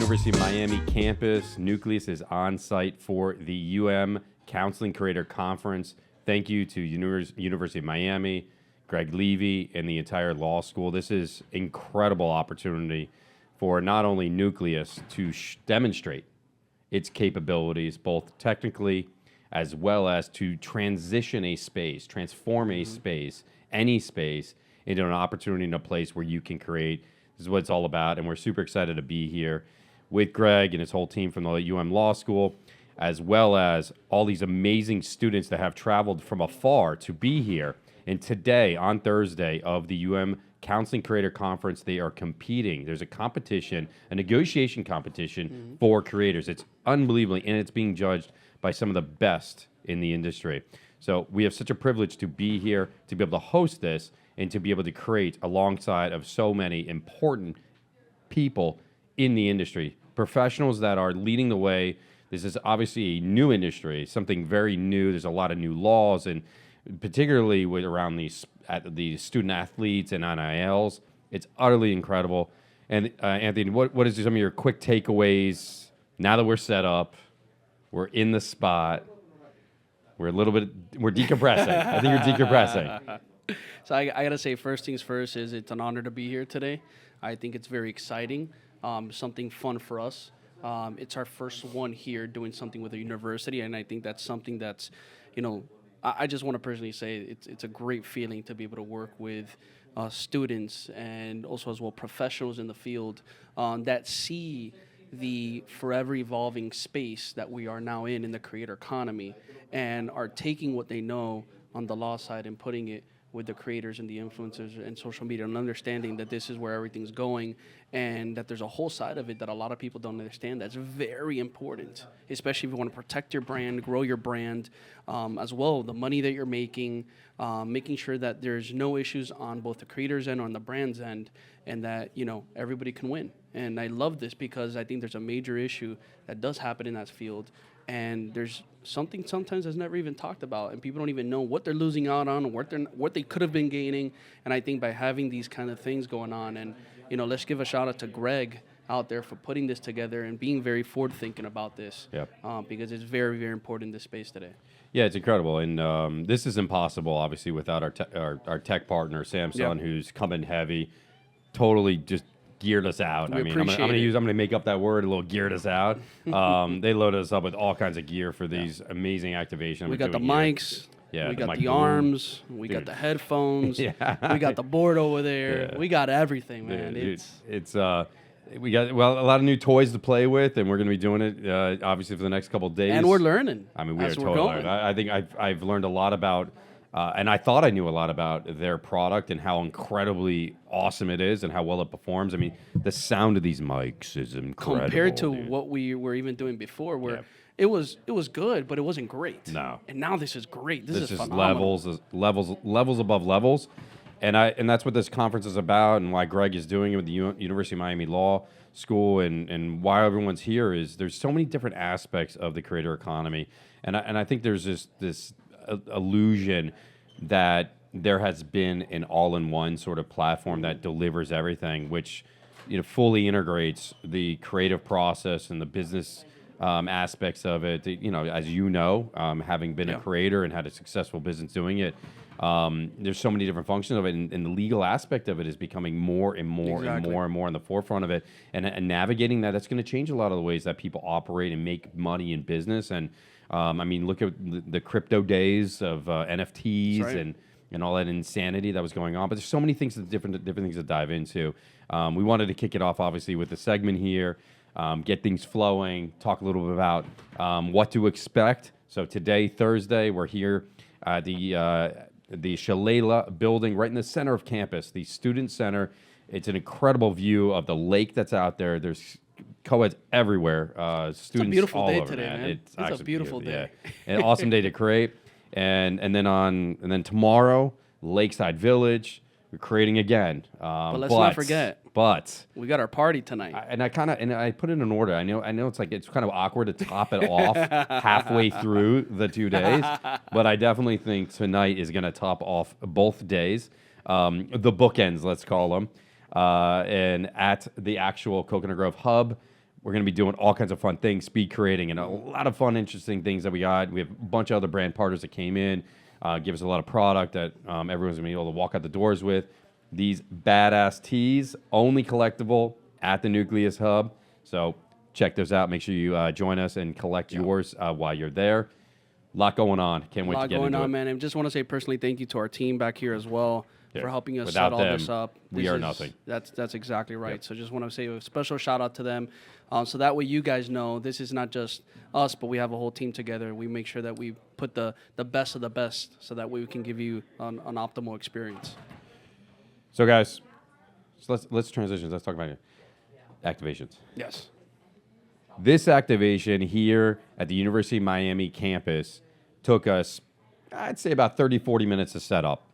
University of Miami campus. Nucleus is on site for the Counseling Creator Conference. Thank you to University of Miami, Greg Levy, and the entire law school. This is incredible opportunity for not only Nucleus to demonstrate its capabilities, both technically as well as to transition a space, transform a space, any space, into an opportunity in a place where you can create. This is what it's all about, and we're super excited to be here with Greg and his whole team from the Law School, as well as all these amazing students that have traveled from afar to be here. And today, on Thursday of the Counseling Creator Conference, they are competing. There's a competition, a negotiation competition for creators. It's unbelievable, and it's being judged by some of the best in the industry. So we have such a privilege to be here, to be able to host this, and to be able to create alongside of so many important people in the industry, professionals that are leading the way. This is obviously a new industry, something very new. There's a lot of new laws, and particularly around the student athletes and NILs. It's utterly incredible. And Anthony, what is some of your quick takeaways now that we're set up, we're in the spot, we're decompressing. I think you're decompressing. So I got to say, first things first is it's an honor to be here today. I think it's very exciting, something fun for us. It's our first one here doing something with a university, and I think that's something that's, I just want to personally say it's a great feeling to be able to work with students and also as well professionals in the field that see the forever evolving space that we are now in the creator economy, and are taking what they know on the law side and putting it with the creators and the influencers and social media, and understanding that this is where everything's going, and that there's a whole side of it that a lot of people don't understand that's very important, especially if you want to protect your brand, grow your brand, as well, the money that you're making sure that there's no issues on both the creators end, on the brand's end, and that, everybody can win. And I love this because I think there's a major issue that does happen in that field, and there's something sometimes that's never even talked about, and people don't even know what they're losing out on, or what they could have been gaining. And I think by having these kind of things going on, and let's give a shout out to Greg out there for putting this together and being very forward thinking about this. Yep. Because it's very, very important in this space today. Yeah, it's incredible, and this is impossible, obviously, without our tech partner Samsung, who's coming heavy, totally just geared us out. I'm gonna make up that word a little. Geared us out. They loaded us up with all kinds of gear for these amazing activations. We got the mics. Yeah, we got the arms. We got the headphones. Yeah. We got the board over there. Yeah. We got everything, man. Dude, we got a lot of new toys to play with, and we're going to be doing it obviously for the next couple of days. And we're learning. I mean, we are totally learning. I think I've learned a lot about, and I thought I knew a lot about their product and how incredibly awesome it is and how well it performs. I mean, the sound of these mics is incredible. Compared to what we were even doing before, where it was good, but it wasn't great. No. And now this is great. This is phenomenal. levels above levels. And that's what this conference is about, and why Greg is doing it with the University of Miami Law School, and why everyone's here is there's so many different aspects of the creator economy, and I think there's this illusion that there has been an all-in-one sort of platform that delivers everything, which fully integrates the creative process and the business aspects of it. As having been a creator and had a successful business doing it. There's so many different functions of it, and the legal aspect of it is becoming more and more and more and more in the forefront of it. And navigating that's going to change a lot of the ways that people operate and make money in business. And look at the crypto days of NFTs and all that insanity that was going on. But there's so many things, different things to dive into. We wanted to kick it off, obviously, with the segment here, get things flowing, talk a little bit about what to expect. So today, Thursday, we're here at the Shalala building right in the center of campus, the student center. It's an incredible view of the lake that's out there. There's co-eds everywhere. Students it's a beautiful all day over, today, man. It's a beautiful day. Yeah. An awesome day to create. And then tomorrow, Lakeside Village. We're creating again. But let's not forget. But we got our party tonight. I put it in order. I know it's kind of awkward to top it off halfway through the 2 days, but I definitely think tonight is going to top off both days. The bookends, let's call them. And at the actual Coconut Grove Hub, We're going to be doing all kinds of fun things, speed creating, and a lot of fun, interesting things that we got. We have a bunch of other brand partners that came in, give us a lot of product that everyone's going to be able to walk out the doors with. These badass tees, only collectible at the Nucleus Hub. So check those out. Make sure you join us and collect yours while you're there. A lot going on. Can't wait to get into it. A lot going on, man. And just want to say personally thank you to our team back here as well for helping us Without set all this up. We are nothing. That's exactly right. So just want to say a special shout out to them. So that way you guys know this is not just us, but we have a whole team together. We make sure that we put the best of the best so that way we can give you an optimal experience. So guys, let's transition. Let's talk about it. Activations. Yes. This activation here at the University of Miami campus took us, I'd say, about 30, 40 minutes to set up.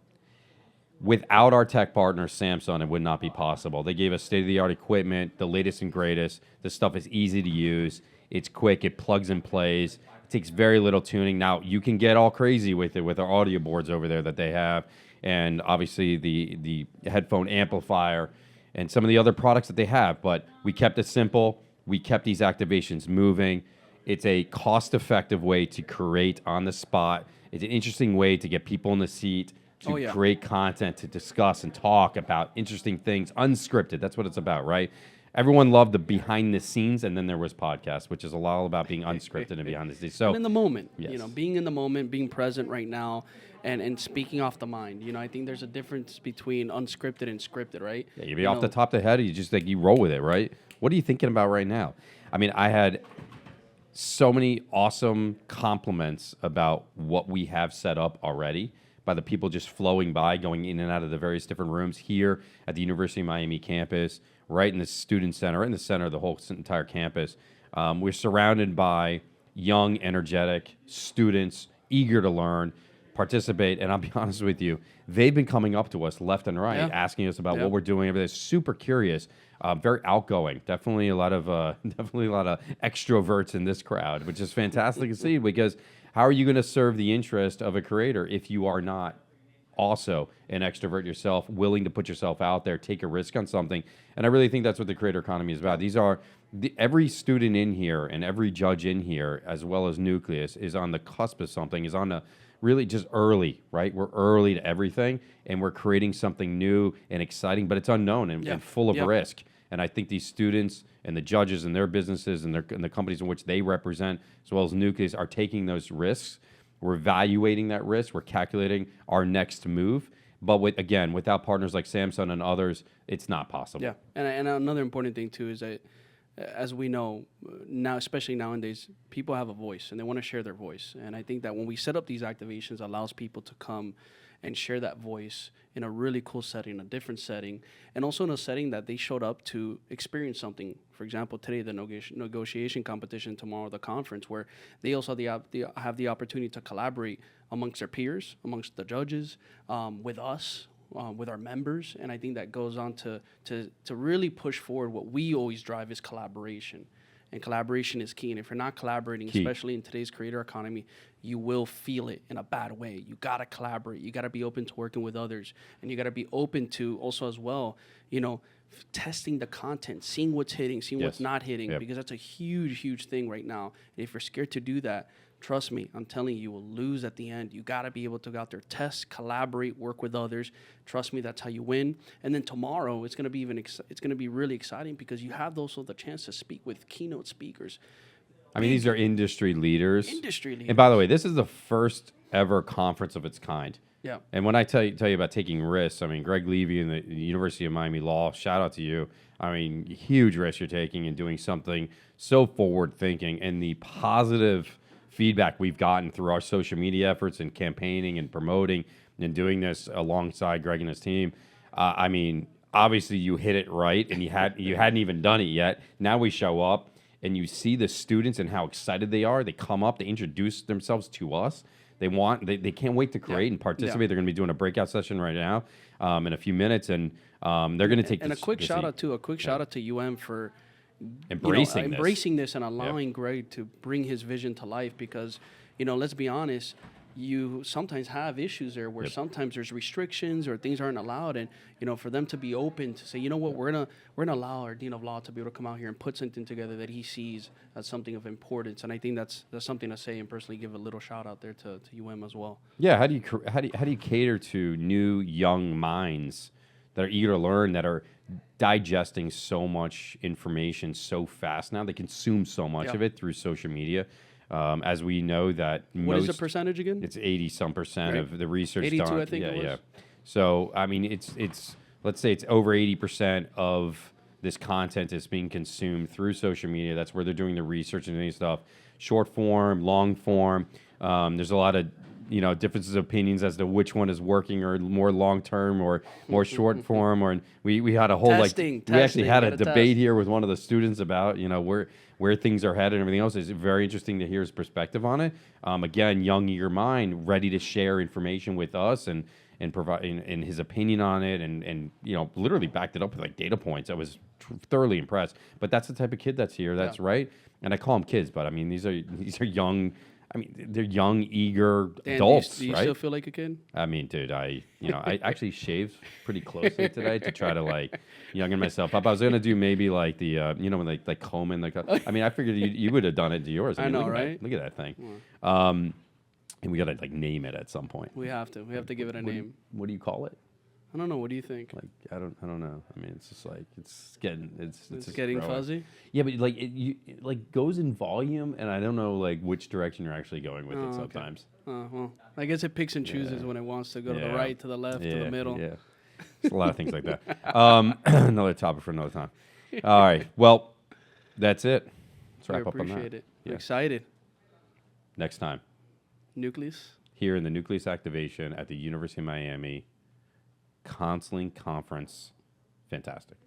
Without our tech partner, Samsung, it would not be possible. They gave us state-of-the-art equipment, the latest and greatest. This stuff is easy to use. It's quick. It plugs and plays. It takes very little tuning. Now, you can get all crazy with it with our audio boards over there that they have, and obviously the headphone amplifier and some of the other products that they have. But we kept it simple. We kept these activations moving. It's a cost-effective way to create on the spot. It's an interesting way to get people in the seat, to create content, to discuss and talk about interesting things, unscripted. That's what it's about, right? Everyone loved the behind the scenes, and then there was podcasts, which is a lot about being unscripted and behind the scenes. So and in the moment, yes. Being in the moment, being present right now, and speaking off the mind. I think there's a difference between unscripted and scripted, right? Yeah, you be off the top of the head, you just you roll with it, right? What are you thinking about right now? I mean, I had so many awesome compliments about what we have set up already by the people just flowing by, going in and out of the various different rooms here at the University of Miami campus, right in the student center, in the center of the whole entire campus. We're surrounded by young, energetic students, eager to learn, participate, and I'll be honest with you, they've been coming up to us left and right, asking us about what we're doing, everything. Super curious, very outgoing. Definitely a lot of extroverts in this crowd, which is fantastic to see, because how are you going to serve the interest of a creator if you are not also an extrovert yourself, willing to put yourself out there, take a risk on something? And I really think that's what the creator economy is about. These are every student in here and every judge in here, as well as Nucleus, is on the cusp of something, is on the really just early, right? We're early to everything, and we're creating something new and exciting, but it's unknown and full of risk. And I think these students and the judges and their businesses and the companies in which they represent, as well as Nucleus, are taking those risks. We're evaluating that risk. We're calculating our next move. But without partners like Samsung and others, it's not possible. Yeah, and another important thing too is that, as we know now, especially nowadays, people have a voice and they want to share their voice. And I think that when we set up these activations, it allows people to come and share that voice in a really cool setting, a different setting, and also in a setting that they showed up to experience something. For example, today, the negotiation competition, tomorrow, the conference, where they also have the opportunity to collaborate amongst their peers, amongst the judges, with us, with our members. And I think that goes on to really push forward what we always drive is collaboration. And collaboration is key. And if you're not collaborating, especially in today's creator economy, you will feel it in a bad way. You got to collaborate. You got to be open to working with others. And you got to be open to also as well, testing the content, seeing what's hitting, seeing what's not hitting, because that's a huge, huge thing right now. And if you're scared to do that, trust me, I'm telling you, you will lose at the end. You got to be able to go out there, test, collaborate, work with others. Trust me, that's how you win. And then tomorrow, it's going to be it's going to be really exciting because you have also the chance to speak with keynote speakers. I mean, these are industry leaders. Industry leaders. And by the way, this is the first ever conference of its kind. Yeah. And when I tell you about taking risks, I mean, Greg Levy and the University of Miami Law, shout out to you. I mean, huge risk you're taking and doing something so forward thinking, and the positive feedback we've gotten through our social media efforts and campaigning and promoting and doing this alongside Greg and his team. I mean, obviously you hit it right, and you hadn't even done it yet. Now we show up and you see the students and how excited they are. They come up, they introduce themselves to us. They can't wait to create and participate. They're going to be doing a breakout session right now in a few minutes, and they're going to take. And a quick shout out to UM for embracing this and allowing Greg to bring his vision to life. Because let's be honest, you sometimes have issues there where Yep. sometimes there's restrictions or things aren't allowed, and for them to be open to say, you know what, we're gonna allow our dean of law to be able to come out here and put something together that he sees as something of importance, and I think that's something to say and personally give a little shout out there to UM as well. Yeah, how do you cater to new young minds that are eager to learn, that are digesting so much information so fast now? They consume so much Yeah. of it through social media. As we know that What is most, the percentage again? it's 80% Right. of the research 82, done. I think it was. So I mean, it's let's say it's over 80% of this content is being consumed through social media. That's where they're doing the research and doing stuff. Short form, long form. There's a lot of differences of opinions as to which one is working, or more long term, or more short form. Or we had a whole Testing, we actually had a gotta debate test. here with one of the students about where things are headed and everything else. It's very interesting to hear his perspective on it. Again, young eager mind, ready to share information with us and provide and his opinion on it, and literally backed it up with like data points. I was thoroughly impressed. But that's the type of kid that's here. That's right. And I call them kids, but I mean these are young. I mean, they're young, eager Dan, adults, do you right? still feel like a kid? I mean, dude, I actually shaved pretty closely today to try to like youngen myself up. I was gonna do maybe like the when they like comb in the. I mean, I figured you would have done it to yours. I mean, know, look at right? that, look at that thing. And we gotta like name it at some point. We have to give it a name. What do you call it? I don't know. What do you think? Like I don't know. I mean, it's just like it's just getting growing. fuzzy. Yeah, but like it like goes in volume, and I don't know like which direction you're actually going with it okay. sometimes. Well, I guess it picks and chooses Yeah. when it wants to go to the Yeah. right, to the left, to the middle. Yeah, there's a lot of things like that. Another topic for another time. All right, well, that's it. Let's I wrap up on that. appreciate it. I'm Yeah. excited. Next time, Nucleus. here in the Nucleus Activation at the University of Miami Counseling Conference. Fantastic.